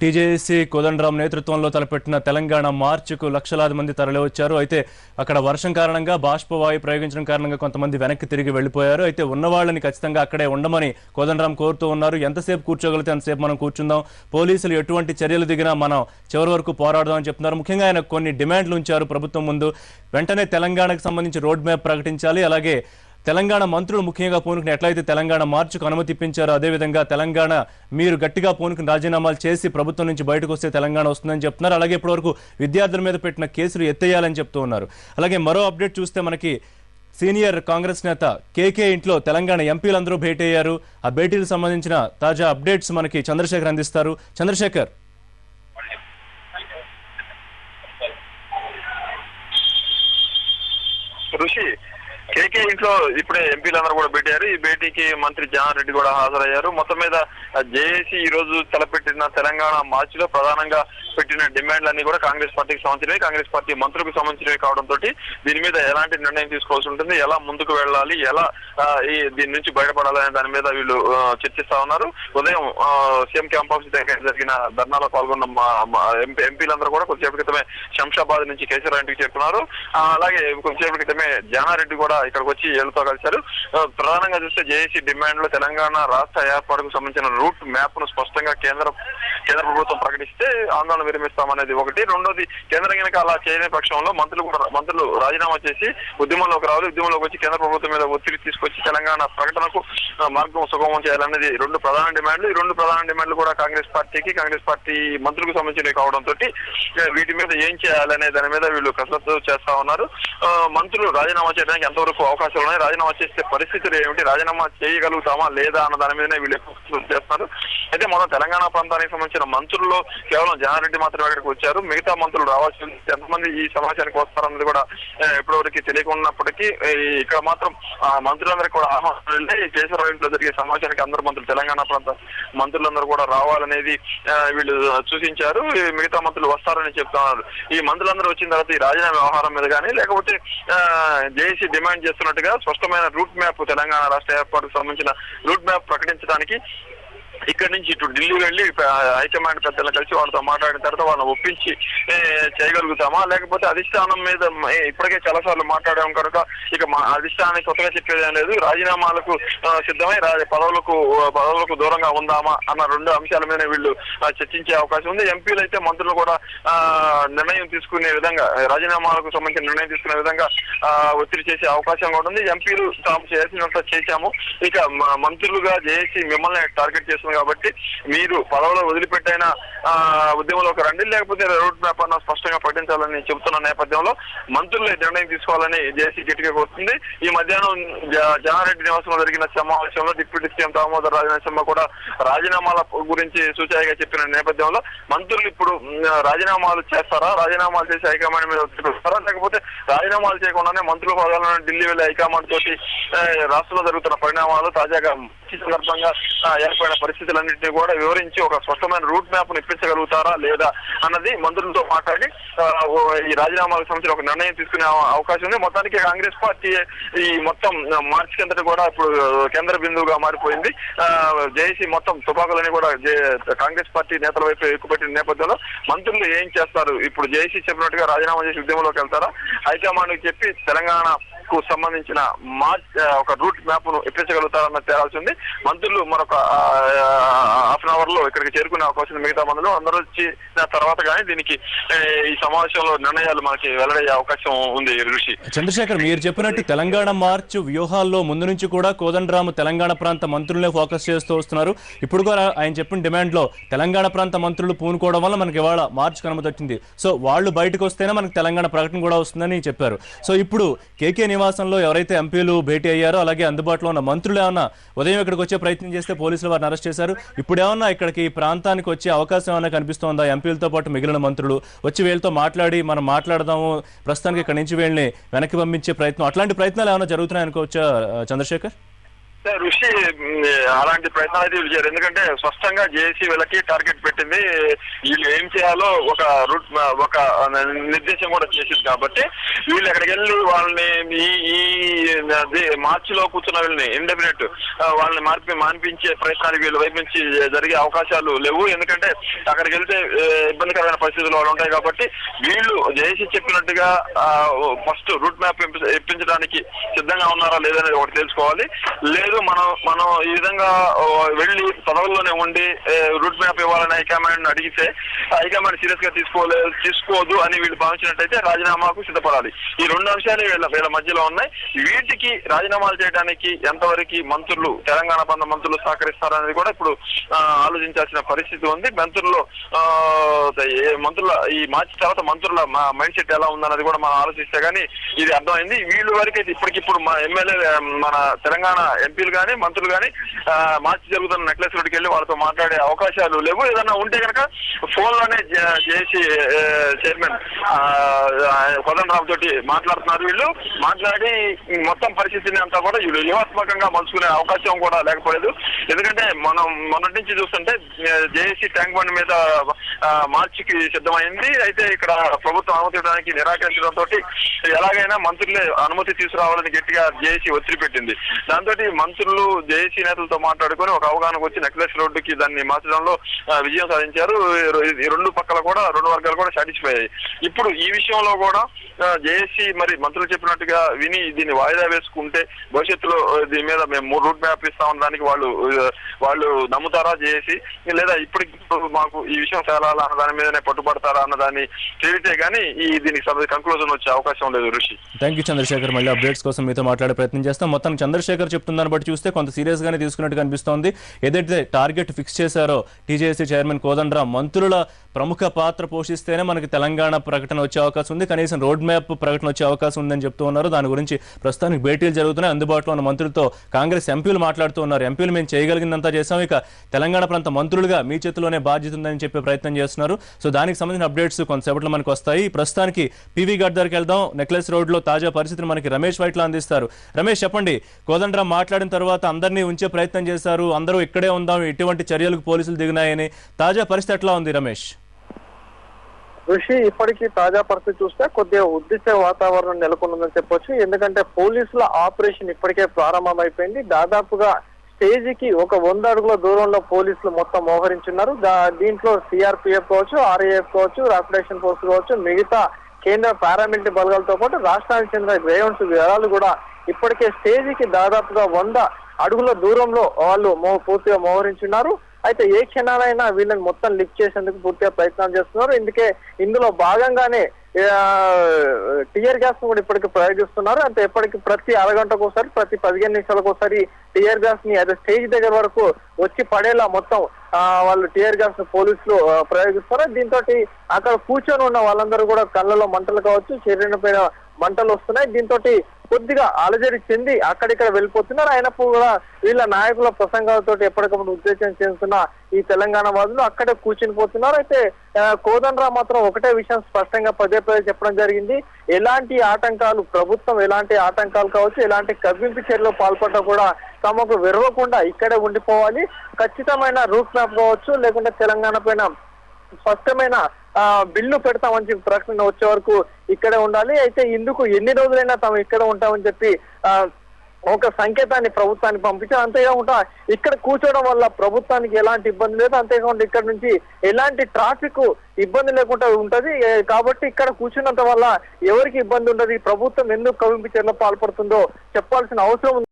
TJAC Kodandaram నేతృత్వంలో తలపెట్టిన తెలంగాణ మార్చుకు లక్షలాది మంది తరలివచ్చారు. అయితే అక్కడ వర్షం కారణంగా బాష్పవాయు ప్రయోగించడం కారణంగా కొంతమంది వెనక్కి తిరిగి వెళ్లిపోయారు. అయితే ఉన్న వాళ్ళని ఖచ్చితంగా అక్కడే ఉండమని కోదండరాం కోరుతూ ఉన్నారు. ఎంతసేపు కూర్చోగలిగితే అంతసేపు మనం కూర్చుందాం, పోలీసులు ఎటువంటి చర్యలు దిగినా మనం చివరి వరకు పోరాడదాం అని చెప్తున్నారు. ముఖ్యంగా ఆయన కొన్ని డిమాండ్లు ఉంచారు ప్రభుత్వం ముందు. వెంటనే తెలంగాణకు సంబంధించి రోడ్ మ్యాప్ ప్రకటించాలి, అలాగే తెలంగాణ మంత్రులు ముఖ్యంగా పూనుకుని ఎట్లయితే తెలంగాణ మార్చుకు అనుమతి ఇప్పించారో అదేవిధంగా తెలంగాణ మీరు గట్టిగా పూనుకుని రాజీనామాలు చేసి ప్రభుత్వం నుంచి బయటకు వస్తే తెలంగాణ వస్తుందని చెప్తున్నారు. అలాగే ఇప్పటివరకు విద్యార్థుల మీద పెట్టిన కేసులు ఎత్తేయాలని చెప్తూ ఉన్నారు. అలాగే మరో అప్డేట్ చూస్తే మనకి సీనియర్ కాంగ్రెస్ నేత కేకే ఇంట్లో తెలంగాణ ఎంపీలందరూ భేటీ అయ్యారు. ఆ భేటీలకు సంబంధించిన తాజా అప్డేట్స్ మనకి చంద్రశేఖర్ అందిస్తారు. చంద్రశేఖర్, ఋషి కేకే ఇంట్లో ఇప్పుడే ఎంపీలందరూ కూడా పెట్టారు. ఈ భేటీకి మంత్రి జనార్దన్ రెడ్డి కూడా హాజరయ్యారు. మొత్తం మీద జేఏసీ ఈ రోజు తలపెట్టిన తెలంగాణ మార్చిలో ప్రధానంగా పెట్టిన డిమాండ్లన్నీ కూడా కాంగ్రెస్ పార్టీకి సంబంధించినవి, కాంగ్రెస్ పార్టీ మంత్రులకు సంబంధించినవి కావడంతో దీని మీద ఎలాంటి నిర్ణయం తీసుకోవాల్సి ఉంటుంది, ఎలా ముందుకు వెళ్ళాలి, ఎలా దీని నుంచి బయటపడాలనే దాని మీద వీళ్ళు చర్చిస్తా ఉన్నారు. ఉదయం సీఎం క్యాంప్ ఆఫీస్ దగ్గర జరిగిన ధర్నాలో పాల్గొన్న ఎంపీలందరూ కూడా కొద్దిసేపటి క్రితమే శంషాబాద్ నుంచి కేసీఆర్ ఇంటికి చేరుకున్నారు. అలాగే కొద్దిసేపటి క్రితమే జనారెడ్డి కూడా ఇక్కడికి వచ్చి ఏళ్లతో కలిశారు. ప్రధానంగా చూస్తే జేఏసీ డిమాండ్లో తెలంగాణ రాష్ట్ర ఏర్పాటుకు సంబంధించిన రూట్ మ్యాప్ ను స్పష్టంగా కేంద్ర ప్రభుత్వం ప్రకటిస్తే ఆందోళన విరమిస్తామనేది ఒకటి. రెండోది, కేంద్రం కనుక అలా చేయని పక్షంలో మంత్రులు రాజీనామా చేసి ఉద్యమంలోకి రావాలి, ఉద్యమంలోకి వచ్చి కేంద్ర ప్రభుత్వం మీద ఒత్తిడి తీసుకొచ్చి తెలంగాణ ప్రకటనకు మార్గం సుగమం చేయాలనేది రెండు ప్రధాన డిమాండ్లు. ఈ రెండు ప్రధాన డిమాండ్లు కూడా కాంగ్రెస్ పార్టీ మంత్రులకు సంబంధించినవి కావడంతో వీటి మీద ఏం చేయాలనే దాని మీద వీళ్ళు కసరత్తు చేస్తా ఉన్నారు. మంత్రులు రాజీనామా చేయడానికి ఎంతవరకు అవకాశాలు ఉన్నాయి, రాజీనామా చేసే పరిస్థితులు ఏమిటి, రాజీనామా చేయగలుగుతామా లేదా అన్న దాని మీదనే వీళ్ళు ఎక్కువ చేస్తున్నారు. అయితే మొదటి తెలంగాణ ప్రాంతానికి సంబంధించిన మంత్రుల్లో కేవలం జనారెడ్డి మాత్రమే అక్కడికి వచ్చారు. మిగతా మంత్రులు రావాల్సి ఎంతమంది ఈ సమావేశానికి వస్తారన్నది కూడా ఇప్పటివరకు తెలియకున్నప్పటికీ ఇక్కడ మాత్రం మంత్రులందరికీ కూడా ఆహ్వానం కేసీఆర్ ఇంట్లో జరిగే సమావేశానికి అందరు మంత్రులు, తెలంగాణ ప్రాంత మంత్రులందరూ కూడా రావాలనేది వీళ్ళు సూచించారు. మిగతా మంత్రులు వస్తారని చెప్తున్నారు. ఈ మంత్రులందరూ వచ్చిన తర్వాత ఈ రాజీనామా వ్యవహారం మీద కానీ లేకపోతే జేఏసీ డిమాండ్ చేస్తున్నట్టుగా స్పష్టమైన రూట్ మ్యాప్, తెలంగాణ రాష్ట్ర ఏర్పాటుకు సంబంధించిన రూట్ మ్యాప్ ప్రకటించడానికి ఇక్కడి నుంచి ఇటు ఢిల్లీ వెళ్ళి హైకమాండ్ పెద్దలను కలిసి వాళ్ళతో మాట్లాడిన తర్వాత వాళ్ళని ఒప్పించి చేయగలుగుతామా, లేకపోతే అధిష్టానం మీద ఇప్పటికే చాలా సార్లు మాట్లాడాం కనుక ఇక అధిష్టానానికి కొత్తగా చెప్పేదేం లేదు, రాజీనామాలకు సిద్ధమై పదవులకు దూరంగా ఉందామా అన్న రెండు అంశాల మీద వీళ్ళు చర్చించే అవకాశం ఉంది. ఎంపీలు అయితే మంత్రులు కూడా నిర్ణయం తీసుకునే విధంగా, రాజీనామాలకు సంబంధించిన నిర్ణయం తీసుకునే విధంగా ఒత్తిడి చేసే అవకాశం కూడా ఉంది. ఎంపీలు తాము చేసినంత చేశాము, ఇక మంత్రులుగా చేసి మిమ్మల్ని టార్గెట్ చేస్తుంది కాబట్టి మీరు పదవులో వదిలిపెట్టైనా ఉద్యమంలోకి రండి, లేకపోతే రోడ్ మ్యాప్ అన్న స్పష్టంగా ప్రకటించాలని చెబుతున్న నేపథ్యంలో మంత్రులు నిర్ణయం తీసుకోవాలని జేసీ గట్టిగా కోరుతుంది. ఈ మధ్యాహ్నం జనారెడ్డి నివాసంలో జరిగిన సమావేశంలో డిప్యూటీ సీఎం దామోదర్ రాజనరసింహ కూడా రాజీనామాల గురించి సూచాయిగా చెప్పిన నేపథ్యంలో మంత్రులు ఇప్పుడు రాజీనామాలు చేస్తారా, రాజీనామాలు చేసి హైకమాండ్ మీద ఒత్తిడి వస్తారా, లేకపోతే రాజీనామాలు చేయకుండానే మంత్రుల పదవులను ఢిల్లీ వెళ్లి హైకమాండ్ తోటి రాష్ట్రంలో జరుగుతున్న పరిణామాలు, తాజాగా సందర్భంగా ఏర్పడిన పరిస్థితులన్నింటినీ కూడా వివరించి ఒక స్పష్టమైన రూట్ మ్యాప్ ను ఇప్పించగలుగుతారా లేదా అన్నది మంత్రులతో మాట్లాడి ఈ రాజీనామాలకు సంబంధించిన ఒక నిర్ణయం తీసుకునే అవకాశం ఉంది. మొత్తానికి కాంగ్రెస్ పార్టీ ఈ మొత్తం మార్చి కిందటి కూడా ఇప్పుడు కేంద్ర బిందువుగా మారిపోయింది. జేఏసీ మొత్తం తుపాకులని కూడా కాంగ్రెస్ పార్టీ నేతల వైపు ఎక్కుపెట్టిన నేపథ్యంలో మంత్రులు ఏం చేస్తారు, ఇప్పుడు జేఏసీ చెప్పినట్టుగా రాజీనామా చేసి ఉద్యమంలోకి వెళ్తారా, హైకమాండ్ కి చెప్పి తెలంగాణకు సంబంధించిన ఒక రూట్ మ్యాప్ ను ఇప్పించగలుగుతారన్న తేలాల్సి ఉంది. మంత్రులు మరొక హాఫ్ అన్ అవర్ లో ఇక్కడికి చేరుకునే అవకాశం, మిగతా మందులు అందరూ వచ్చిన తర్వాత కానీ దీనికి ఈ సమావేశంలో నిర్ణయాలు మనకి వెల్లడయ్యే అవకాశం ఉంది. ఋషి, చంద్రశేఖర్, మీరు చెప్పినట్టు తెలంగాణ మార్చ్ వ్యూహాల్లో ముందు నుంచి కూడా కోదండరాము తెలంగాణ ప్రాంత మంత్రులనే ఫోకస్ చేస్తూ వస్తున్నారు. ఇప్పుడు కూడా ఆయన చెప్పిన డిమాండ్ లో తెలంగాణ ప్రాంత మంత్రులు పూనుకోవడం వల్ల మనకి ఇవాళ మార్చ్ అనుమతి వచ్చింది. సో వాళ్ళు బయటకు వస్తేనే మనకి తెలంగాణ ప్రకటన కూడా వస్తుందని చెప్పారు. సో ఇప్పుడు కేకే నివాసంలో ఎవరైతే ఎంపీలు భేటీ అయ్యారో అలాగే అందుబాటులో ఉన్న మంత్రులు ఏమన్నా ఉదయం ఇక్కడికి వచ్చే ప్రయత్నం చేస్తే పోలీసులు వారిని అరెస్ట్ చేశారు. ఇప్పుడు ఏమన్నా ఇక్కడికి ప్రాంతానికి వచ్చే అవకాశం ఏమైనా కనిపిస్తోందా? ఎంపీలతో పాటు మిగిలిన మంత్రులు వచ్చి వీళ్ళతో మాట్లాడి మనం మాట్లాడదాము, ప్రస్తుతానికి ఇక్కడి నుంచి వీళ్ళని వెనక్కి పంపించే ప్రయత్నం, అట్లాంటి ప్రయత్నాలు ఏమైనా జరుగుతున్నాయి అనుకోవచ్చా చంద్రశేఖర్? ఋషి అలాంటి ప్రయత్నాలు అయితే వీళ్ళు చేయరు. ఎందుకంటే స్పష్టంగా జేఏసీ వీళ్ళకి టార్గెట్ పెట్టింది, వీళ్ళు ఏం చేయాలో ఒక రూట్ ఒక నిర్దేశం కూడా చేసింది. కాబట్టి వీళ్ళు ఎక్కడికి వెళ్ళి వాళ్ళని ఈ మార్చిలో కూర్చున్న వీళ్ళని ఇండెఫినెట్ వాళ్ళని మాన్పించే ప్రయత్నాలు వీళ్ళ వైపు నుంచి జరిగే అవకాశాలు లేవు. ఎందుకంటే అక్కడికి వెళ్తే ఇబ్బందికరమైన పరిస్థితులు వాళ్ళు ఉంటాయి. కాబట్టి వీళ్ళు జేఏసీ చెప్పినట్టుగా ఫస్ట్ రూట్ మ్యాప్ ఇప్పించడానికి సిద్ధంగా ఉన్నారా లేదనేది ఒకటి తెలుసుకోవాలి. లేదు మనం ఈ విధంగా వెళ్లి పదవుల్లోనే ఉండి రూట్ మ్యాప్ ఇవ్వాలని హైకమాండ్ అడిగితే హైకమాండ్ సీరియస్ గా తీసుకోదు అని వీళ్ళు భావించినట్టయితే రాజీనామాకు సిద్ధపడాలి. ఈ రెండు అంశాలు వీళ్ళ మధ్యలో ఉన్నాయి. వీటికి రాజీనామాలు చేయడానికి ఎంతవరకు మంత్రులు, తెలంగాణ బంధ మంత్రులు సహకరిస్తారనేది కూడా ఇప్పుడు ఆలోచించాల్సిన పరిస్థితి ఉంది. మంత్రుల ఈ మార్చి తర్వాత మంత్రుల మైండ్ సెట్ ఎలా ఉందన్నది కూడా మనం ఆలోచిస్తే గానీ ఇది అర్థమైంది. వీళ్ళు వరకైతే ఇప్పటికిప్పుడు ఎమ్మెల్యే మన తెలంగాణ ఎంపీలు కానీ మంత్రులు కానీ మార్చి జరుగుతున్న నెక్లెస్ రోడ్డుకి వెళ్ళి వాళ్ళతో మాట్లాడే అవకాశాలు లేవు. ఏదన్నా ఉంటే కనుక ఫోన్ లోనే చేసి చైర్మన్ కోదండరామ్ తోటి మాట్లాడుతున్నారు. వీళ్ళు మాట్లాడి మొత్తం పరిస్థితిని అంతా కూడా వీళ్ళు వ్యూహాత్మకంగా మలుచుకునే అవకాశం కూడా లేకపోలేదు. ఎందుకంటే మనం మొన్నటి నుంచి చూస్తుంటే జేఏసీ ట్యాంక్ బండ్ మీద మార్చికి సిద్ధమైంది. అయితే ఇక్కడ ప్రభుత్వం అనుమతి ఇవ్వడానికి నిరాకరించడంతో ఎలాగైనా మంత్రులే అనుమతి తీసుకురావాలని గట్టిగా జేఏసీ ఒత్తిడి పెట్టింది. దాంతో మంత్రులు జేఏసీ నేతలతో మాట్లాడుకుని ఒక అవగాహనకు వచ్చి నెక్లెస్ రోడ్డుకి దాన్ని మార్చడంలో విజయం సాధించారు. ఈ రెండు వర్గాలు కూడా సాటిస్ఫై అయ్యాయి. ఇప్పుడు ఈ విషయంలో కూడా జేఏసీ మరి మంత్రులు చెప్పినట్టుగా విని దీన్ని వాయిదా వేసుకుంటే భవిష్యత్తులో దీని మీద మేము రూట్ మ్యాప్ ఇస్తామని దానికి వాళ్ళు నమ్ముతారా జేఏసీ, లేదా ఇప్పటికిప్పుడు మాకు ఈ విషయం తేలాలా అన్న దాని మీదనే పట్టుబడతారా అన్న దాన్ని తేలితే గానీ దీనికి కంక్లూజన్ వచ్చే అవకాశం లేదు. ఋషి, థ్యాంక్ యూ చంద్రశేఖర్. మళ్ళీ అప్డేట్స్ కోసం మీతో మాట్లాడే ప్రయత్నం చేస్తాం. మొత్తం చంద్రశేఖర్ చెప్తుందని బట్టి చూస్తే కొంత సీరియస్ గానే తీసుకున్నట్టు కనిపిస్తోంది. ఏదైతే టార్గెట్ ఫిక్స్ చేశారో టీజేఏసీ చైర్మన్ కోదండరామ్, మంత్రుల ప్రముఖ పాత్ర పోషిస్తేనే మనకి తెలంగాణ ప్రకటన వచ్చే అవకాశం ఉంది, కనీసం రోడ్ మ్యాప్ ప్రకటన వచ్చే అవకాశం ఉందని చెప్తూ ఉన్నారు. దాని గురించి ప్రస్తుతానికి భేటీలు జరుగుతున్నాయి. అందుబాటులో ఉన్న మంత్రులతో కాంగ్రెస్ ఎంపీలు మాట్లాడుతూ ఉన్నారు. ఎంపీలు మేము చేయగలిగిందంతా చేసాం, ఇక తెలంగాణ ప్రాంత మంత్రులుగా మీ చేతిలోనే బాధ్యత ఉందని చెప్పే ప్రయత్నం చేస్తున్నారు. సో దానికి సంబంధించిన అప్డేట్స్ కొంతసేపట్లో మనకు వస్తాయి. ప్రస్తుతానికి పీవీ ఘాట్ దగ్గరికి వెళ్దాం. నెక్లెస్ రోడ్ లో తాజా పరిస్థితిని మనకి రమేష్ వైట్లా అందిస్తారు. రమేష్, చెప్పండి. కోదండరామ్ మాట్లాడిన తర్వాత అందరినీ ఉంచే ప్రయత్నం చేశారు, అందరూ ఇక్కడే ఉందాం, ఎటువంటి చర్యలకు పోలీసులు దిగినాయని. తాజా పరిస్థితి ఎట్లా ఉంది రమేష్? ఋషి, ఇప్పటికీ తాజా పరిస్థితి చూస్తే కొద్దిగా ఉద్రిక్త వాతావరణం నెలకొందని చెప్పొచ్చు. ఎందుకంటే పోలీసుల ఆపరేషన్ ఇప్పటికే ప్రారంభమైపోయింది. దాదాపుగా స్టేజీకి ఒక 100 అడుగుల దూరంలో పోలీసులు మొత్తం మోహరించున్నారు. దీంట్లో సిఆర్పిఎఫ్ కావచ్చు, ఆర్ఏఎఫ్ కావచ్చు, రాపిడేషన్ ఫోర్స్ కావచ్చు, మిగతా కేంద్ర పారామిలిటరీ బలగాలతో పాటు రాష్ట్రానికి చెందిన గ్రేవన్స్ దళాలు కూడా ఇప్పటికే స్టేజీకి దాదాపుగా 100 అడుగుల దూరంలో వాళ్ళు పూర్తిగా మోహరించున్నారు. అయితే ఏ క్షణాలైనా వీళ్ళని మొత్తం లిఫ్ట్ చేసేందుకు పూర్తిగా ప్రయత్నాలు చేస్తున్నారు. ఇందులో భాగంగానే టియర్ గ్యాస్ కూడా ఇప్పటికి ప్రయోగిస్తున్నారు. అంటే ఎప్పటికి ప్రతి అరగంటకు ఒకసారి, ప్రతి 15 నిమిషాలకు ఒకసారి టియర్ గ్యాస్ ని అదే స్టేజ్ దగ్గర వరకు వచ్చి పడేలా మొత్తం వాళ్ళు టియర్ గ్యాస్ పోలీసులు ప్రయోగిస్తారు. దీంతో అక్కడ కూర్చొని ఉన్న వాళ్ళందరూ కూడా కళ్ళలో మంటలు కావచ్చు, శరీరం పైన మంటలు వస్తున్నాయి. దీంతో కొద్దిగా అలజడి చెంది అక్కడిక్కడ వెళ్ళిపోతున్నారు. అయినప్పుడు కూడా వీళ్ళ నాయకుల ప్రసంగాలతో ఎప్పటికప్పుడు ఉద్దేశం చేస్తున్న ఈ తెలంగాణ వాదులు అక్కడే కూర్చుని పోతున్నారు. అయితే కోదండరామ్ మాత్రం ఒకటే విషయం స్పష్టంగా పదే చెప్పడం జరిగింది. ఎలాంటి ఆటంకాలు, ప్రభుత్వం ఎలాంటి ఆటంకాలు కావచ్చు, ఎలాంటి కవ్వింపు చర్యలు పాల్పడ్డా కూడా తమకు విరవకుండా ఇక్కడే ఉండిపోవాలి. ఖచ్చితమైన రూట్ మ్యాప్ కావచ్చు, లేకుంటే తెలంగాణ పైన స్పష్టమైన బిల్లు పెడతామని చెప్పి ప్రకటన వచ్చే వరకు ఇక్కడే ఉండాలి. అయితే ఇందుకు ఎన్ని రోజులైనా తాము ఇక్కడ ఉంటామని చెప్పి ఒక సంకేతాన్ని ప్రభుత్వానికి పంపించారు. అంతేకాకుండా ఇక్కడ కూర్చోవడం వల్ల ప్రభుత్వానికి ఎలాంటి ఇబ్బంది లేదు, అంతేకాకుండా ఇక్కడ నుంచి ఎలాంటి ట్రాఫిక్ ఇబ్బంది లేకుండా ఉంటది. కాబట్టి ఇక్కడ కూర్చున్నంత వల్ల ఎవరికి ఇబ్బంది ఉండదు. ప్రభుత్వం ఎందుకు కవింపు చర్యలు పాల్పడుతుందో చెప్పాల్సిన అవసరం ఉంది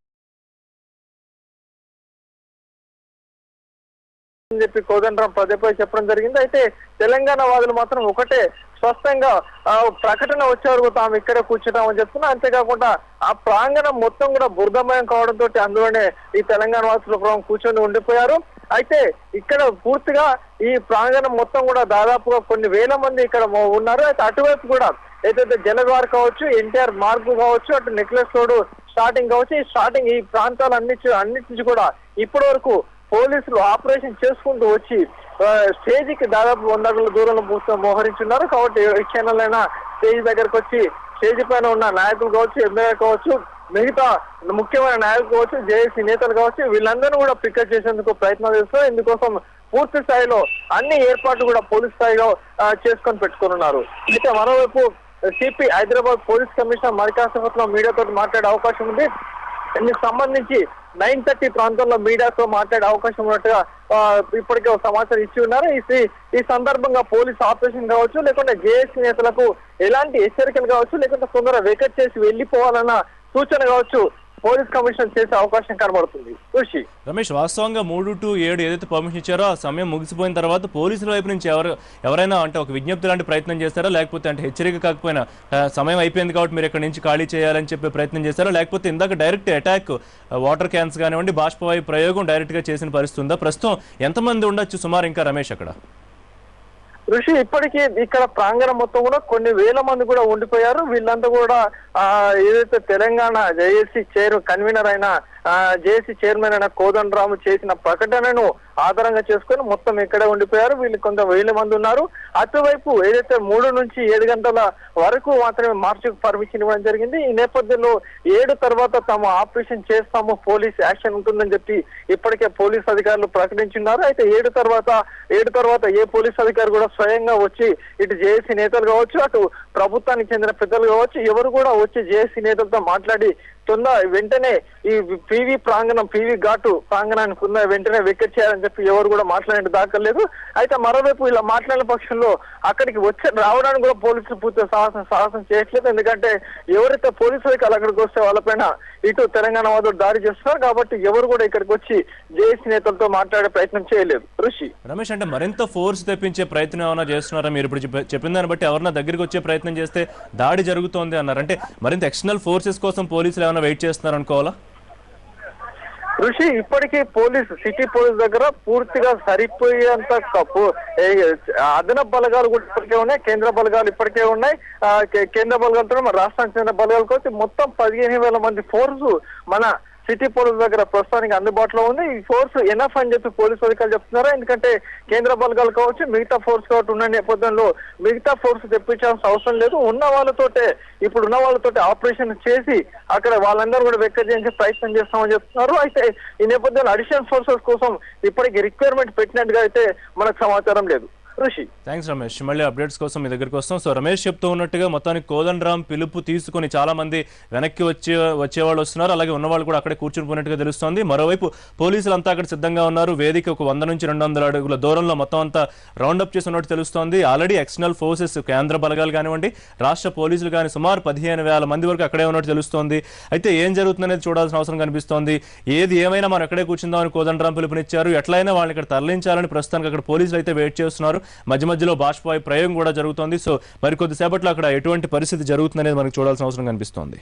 అని చెప్పి కోదండరామ్ పదే చెప్పడం జరిగింది. అయితే తెలంగాణ వాదులు మాత్రం ఒకటే స్పష్టంగా ప్రకటన వచ్చే వరకు తాము ఇక్కడే కూర్చుంటామని చెప్తున్నా. అంతేకాకుండా ఆ ప్రాంగణం మొత్తం కూడా బురదమయం కావడంతో అందులోనే ఈ తెలంగాణ వాసులు కూర్చొని ఉండిపోయారు. అయితే ఇక్కడ పూర్తిగా ఈ ప్రాంగణం మొత్తం కూడా దాదాపుగా కొన్ని వేల మంది ఇక్కడ ఉన్నారు. అయితే అటువైపు కూడా ఏదైతే జలద్వార్ కావచ్చు, ఎన్టీఆర్ మార్గు కావచ్చు, అటు నెక్లెస్ రోడ్ స్టార్టింగ్ కావచ్చు, ఈ ప్రాంతాలన్నిటి నుంచి కూడా ఇప్పటి వరకు పోలీసులు ఆపరేషన్ చేసుకుంటూ వచ్చి స్టేజీకి దాదాపు 100 అడుగుల దూరంలో మోహరించున్నారు. కాబట్టి ఈ క్షణాలైనా స్టేజ్ దగ్గరకు వచ్చి స్టేజ్ పైన ఉన్న నాయకులు కావచ్చు, ఎమ్మెల్యే కావచ్చు, మిగతా ముఖ్యమైన నాయకులు కావచ్చు, జేఏసీ నేతలు కావచ్చు, వీళ్ళందరూ కూడా పికప్ చేసేందుకు ప్రయత్నం చేస్తున్నారు. ఇందుకోసం పూర్తి స్థాయిలో అన్ని ఏర్పాట్లు కూడా పోలీస్ స్థాయిలో చేసుకొని పెట్టుకున్నారు. అయితే మరోవైపు సిపి హైదరాబాద్ పోలీస్ కమిషనర్ మరికాసేపట్లో మీడియాతో మాట్లాడే అవకాశం ఉంది. దీనికి సంబంధించి 9:30 ప్రాంతంలో మీడియాతో మాట్లాడే అవకాశం ఉన్నట్టుగా ఇప్పటికే ఒక సమాచారం ఇచ్చి ఉన్నారు. ఈ సందర్భంగా పోలీస్ ఆపరేషన్ కావచ్చు, లేకుంటే జేఏసీ నేతలకు ఎలాంటి హెచ్చరికలు కావచ్చు, లేకుంటే తొందరగా వెకెట్ చేసి వెళ్లిపోవాలన్న సూచన కావచ్చు పోలీస్ కమిషనర్ చేసే అవకాశం కనబడుతుంది. ఋషి రమేష్, వాస్తవంగా 3 to 7 ఏదైతే పర్మిషన్ ఇచ్చారో ఆ సమయం ముగిసిపోయిన తర్వాత పోలీసుల వైపు నుంచి ఎవరైనా అంటే ఒక విజ్ఞప్తి లాంటి ప్రయత్నం చేస్తారా, లేకపోతే అంటే హెచ్చరిక కాకపోయినా సమయం అయిపోయింది కాబట్టి మీరు ఇక్కడ నుంచి ఖాళీ చేయాలని చెప్పి ప్రయత్నం చేస్తారా, లేకపోతే ఇందాక డైరెక్ట్ అటాక్ వాటర్ క్యాన్స్ కానివ్వండి, బాష్పవాయు ప్రయోగం డైరెక్ట్ గా చేసిన పరిస్థితి ఉందా? ప్రస్తుతం ఎంతమంది ఉండొచ్చు సుమారు ఇంకా రమేష్ అక్కడ? ఋషి ఇప్పటికీ ఇక్కడ ప్రాంగణం మొత్తం కూడా కొన్ని వేల మంది కూడా ఉండిపోయారు. వీళ్ళంతా కూడా ఏదైతే తెలంగాణ జేఏసీ కన్వీనర్ అయిన జేఏసీ చైర్మన్ అయిన కోదండరాము చేసిన ప్రకటనను ఆధారంగా చేసుకొని మొత్తం ఇక్కడే ఉండిపోయారు. వీళ్ళు కొంత వేల మంది ఉన్నారు. అటువైపు ఏదైతే 3 నుంచి 7 గంటల వరకు మాత్రమే మార్చుకు పర్మిషన్ ఇవ్వడం జరిగింది. ఈ నేపథ్యంలో 7 తర్వాత తాము ఆపరేషన్ చేస్తాము, పోలీస్ యాక్షన్ ఉంటుందని చెప్పి ఇప్పటికే పోలీస్ అధికారులు ప్రకటించున్నారు. అయితే 7 తర్వాత ఏ పోలీస్ అధికారి కూడా స్వయంగా వచ్చి ఇటు జేఏసీ నేతలు కావచ్చు, అటు ప్రభుత్వానికి చెందిన పెద్దలు కావచ్చు, ఎవరు కూడా వచ్చి జేఏసీ నేతలతో మాట్లాడి వెంటనే ఈ పీవీ ఘాటు ప్రాంగణానికి వెంటనే వికెట్ చేయాలని చెప్పి ఎవరు కూడా మాట్లాడే దాఖలేదు. అయితే మరోవైపు ఇలా మాట్లాడిన పక్షంలో అక్కడికి రావడానికి కూడా పోలీసులు పూర్తి సాహసం చేయట్లేదు. ఎందుకంటే ఎవరైతే పోలీసు అధికారులు అక్కడికి వస్తే వాళ్ళపైన ఇటు తెలంగాణ వాదులు దాడి చేస్తున్నారు కాబట్టి ఎవరు కూడా ఇక్కడికి వచ్చి జేఏసీ నేతలతో మాట్లాడే ప్రయత్నం చేయలేదు. ఋషి రమేష్, అంటే మరింత ఫోర్స్ తెప్పించే ప్రయత్నం ఏమైనా చేస్తున్నారా? మీరు ఇప్పుడు చెప్పిన దాన్ని బట్టి ఎవరైనా దగ్గరికి వచ్చే ప్రయత్నం చేస్తే దాడి జరుగుతోంది అన్నారు. అంటే మరింత ఎక్స్టర్నల్ ఫోర్సెస్ కోసం పోలీసులు ఏమైనా వెయిట్ చేస్తున్నారు అనుకోవాలా? ఋషి ఇప్పటికీ సిటీ పోలీస్ దగ్గర పూర్తిగా సరిపోయేంత అదనపు బలగాలు కూడా ఇప్పటికే ఉన్నాయి, కేంద్ర బలగాలు ఇప్పటికే ఉన్నాయి. కేంద్ర బలగాలతో మన రాష్ట్రానికి చెందిన బలగాలకు వచ్చి మొత్తం 15,000 మంది ఫోర్సు మన సిటీ పోలీస్ దగ్గర ప్రస్తుతానికి అందుబాటులో ఉంది. ఈ ఫోర్స్ ఎనఫ్ అని చెప్పి పోలీసు అధికారులు చెప్తున్నారు. ఎందుకంటే కేంద్ర బలగాలు కావచ్చు, మిగతా ఫోర్స్ కావచ్చు ఉన్న నేపథ్యంలో మిగతా ఫోర్స్ తెప్పించాల్సిన అవసరం లేదు. ఉన్న వాళ్ళతోటే ఆపరేషన్ చేసి అక్కడ వాళ్ళందరూ కూడా వెక్క చేయించే ప్రయత్నం చేస్తామని చెప్తున్నారు. అయితే ఈ నేపథ్యంలో అడిషనల్ ఫోర్సెస్ కోసం ఇప్పటికి రిక్వైర్మెంట్ పెట్టినట్టుగా అయితే మనకు సమాచారం లేదు. ఋషి థ్యాంక్స్ రమేష్. మళ్ళీ అప్డేట్స్ కోసం మీ దగ్గరికి వస్తాం. సో రమేష్ చెప్తూ ఉన్నట్టుగా మొత్తానికి కోదండరామ్ పిలుపు తీసుకుని చాలా మంది వెనక్కి వచ్చేవాళ్ళు వస్తున్నారు, అలాగే ఉన్నవాళ్ళు కూడా అక్కడే కూర్చుని పోయినట్టుగా తెలుస్తోంది. మరోవైపు పోలీసులు అంతా అక్కడ సిద్ధంగా ఉన్నారు. వేదిక ఒక 100 నుంచి 200 అడుగుల దూరంలో మొత్తం అంతా రౌండప్ చేసి ఉన్నట్టు తెలుస్తోంది. ఆల్రెడీ ఎక్స్టర్నల్ ఫోర్సెస్ కేంద్ర బలగాలు కానివ్వండి, రాష్ట్ర పోలీసులు కానీ సుమారు 15,000 మంది వరకు అక్కడే ఉన్నట్టు తెలుస్తోంది. అయితే ఏం జరుగుతుందనేది చూడాల్సిన అవసరం కనిపిస్తోంది. ఏది ఏమైనా మనం ఎక్కడే కూర్చుందామని కోదండరామ్ పిలుపునిచ్చారు. ఎట్లయినా వాళ్ళని ఇక్కడ తరలించాలని ప్రస్తుతానికి అక్కడ పోలీసులు అయితే వెయిట్ చేస్తున్నారు. మధ్యలో బాష్పవాయు ప్రయోగం కూడా జరుగుతోంది. సో మరికొద్దిసేపట్లో అక్కడ ఎటువంటి పరిస్థితి జరుగుతుందనేది మనకు చూడాల్సిన అవసరం కనిపిస్తోంది.